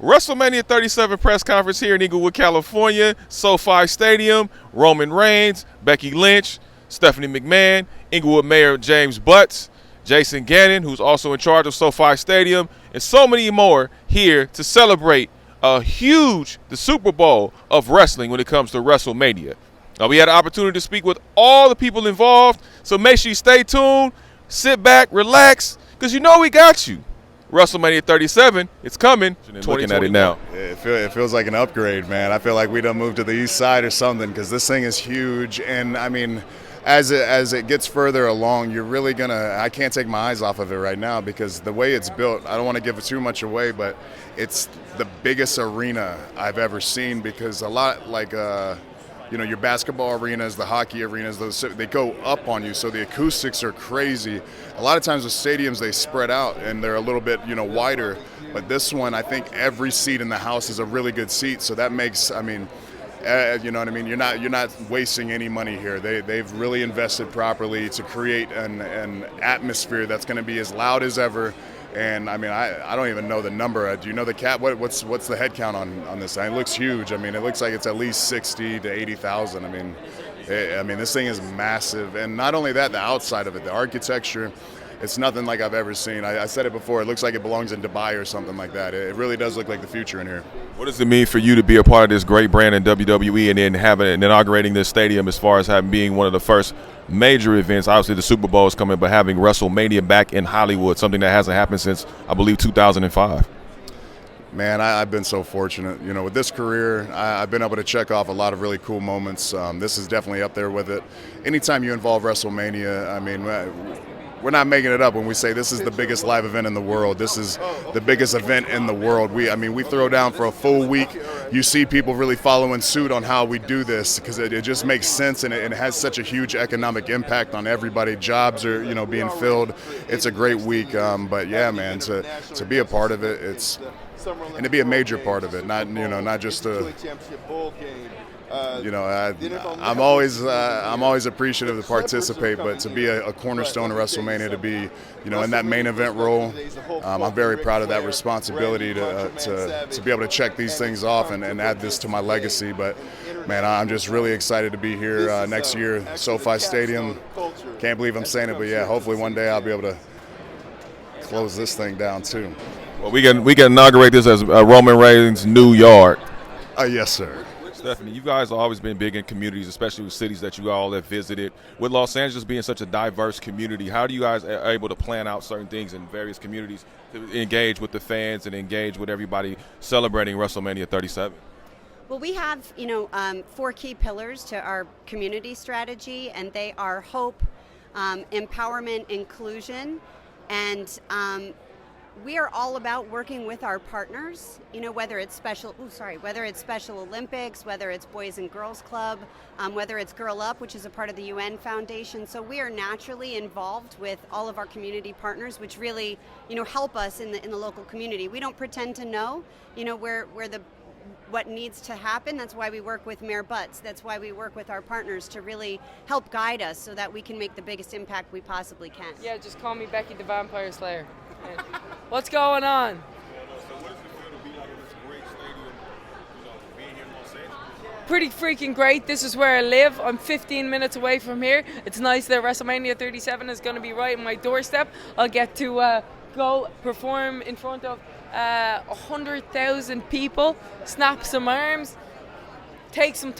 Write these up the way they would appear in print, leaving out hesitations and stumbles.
WrestleMania 37 press conference here in Inglewood, California, SoFi Stadium. Roman Reigns, Becky Lynch, Stephanie McMahon, Inglewood Mayor James Butts, Jason Gannon, who's also in charge of SoFi Stadium, and so many more here to celebrate the Super Bowl of wrestling when it comes to WrestleMania. We had an opportunity to speak with all the people involved, so make sure you stay tuned, sit back, relax, because you know we got you. WrestleMania 37, it's coming. Looking at it now. It feels like an upgrade, man. I feel like we done moved to the east side or something, because this thing is huge. And, I mean, as it gets further along, you're really going to – I can't take my eyes off of it right now because the way it's built, I don't want to give too much away, but it's the biggest arena I've ever seen because a lot like your basketball arenas, the hockey arenas, they go up on you, so the acoustics are crazy. A lot of times with stadiums, they spread out and they're a little bit, wider. But this one, I think every seat in the house is a really good seat, so that makes, you know what I mean? You're not wasting any money here. They've really invested properly to create an atmosphere that's going to be as loud as ever. And I mean, I don't even know the number. Do you know the cap? What's the head count on this thing? It looks huge. I mean, it looks like it's at least 60 to 80,000. I mean, this thing is massive. And not only that, the outside of it, the architecture, it's nothing like I've ever seen. I said it before. It looks like it belongs in Dubai or something like that. It really does look like the future in here. What does it mean for you to be a part of this great brand in WWE and then inaugurating this stadium as far as being one of the first major events? Obviously, the Super Bowl is coming, but having WrestleMania back in Hollywood, something that hasn't happened since, I believe, 2005. Man, I've been so fortunate. With this career, I've been able to check off a lot of really cool moments. This is definitely up there with it. Anytime you involve WrestleMania, I mean, we're not making it up when we say this is the biggest live event in the world. This is the biggest event in the world. We throw down for a full week. You see people really following suit on how we do this because it just makes sense and it has such a huge economic impact on everybody. Jobs are being filled. It's a great week. But yeah, man, to be a part of it, and to be a major part of it, not just a. I'm always appreciative to participate, but to be a cornerstone of WrestleMania, to be in that main event role, I'm very proud of that responsibility to be able to check these things off and add this to my legacy. But man, I'm just really excited to be here next year, SoFi Stadium. Can't believe I'm saying it, but yeah, hopefully one day I'll be able to close this thing down too. Well, we can inaugurate this as Roman Reigns' new yard. Yes, sir. Stephanie, you guys have always been big in communities, especially with cities that you all have visited. With Los Angeles being such a diverse community, how do you guys are able to plan out certain things in various communities to engage with the fans and engage with everybody celebrating WrestleMania 37? Well, we have, 4 key pillars to our community strategy, and they are hope, empowerment, inclusion, and we are all about working with our partners, whether it's Special Olympics, whether it's Boys and Girls Club, whether it's Girl Up, which is a part of the UN Foundation. So we are naturally involved with all of our community partners, which really, help us in the local community. We don't pretend to know, what needs to happen. That's why we work with Mayor Butts. That's why we work with our partners to really help guide us so that we can make the biggest impact we possibly can. Yeah, just call me Becky the Vampire Slayer. What's going on? So what does it feel to be like in this great stadium, being here in Los Angeles? Pretty freaking great. This is where I live. I'm 15 minutes away from here. It's nice that WrestleMania 37 is going to be right on my doorstep. I'll get to go perform in front of 100,000 people, snap some arms, take some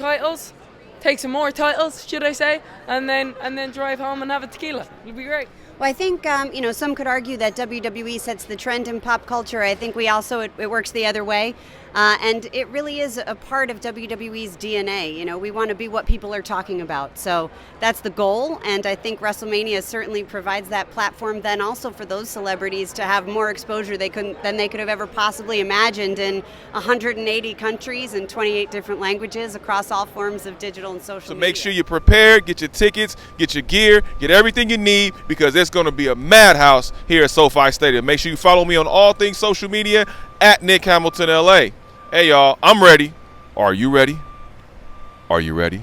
more titles, should I say, and then drive home and have a tequila. It'll be great. Well, I think, some could argue that WWE sets the trend in pop culture. I think it works the other way. And it really is a part of WWE's DNA. We want to be what people are talking about. So that's the goal. And I think WrestleMania certainly provides that platform then also for those celebrities to have more exposure than they could have ever possibly imagined in 180 countries and 28 different languages across all forms of digital and social media. So make sure you're prepared, get your tickets, get your gear, get everything you need, because it's going to be a madhouse here at SoFi Stadium. Make sure you follow me on all things social media at Nick Hamilton LA. Hey, y'all, I'm ready. Are you ready? Are you ready?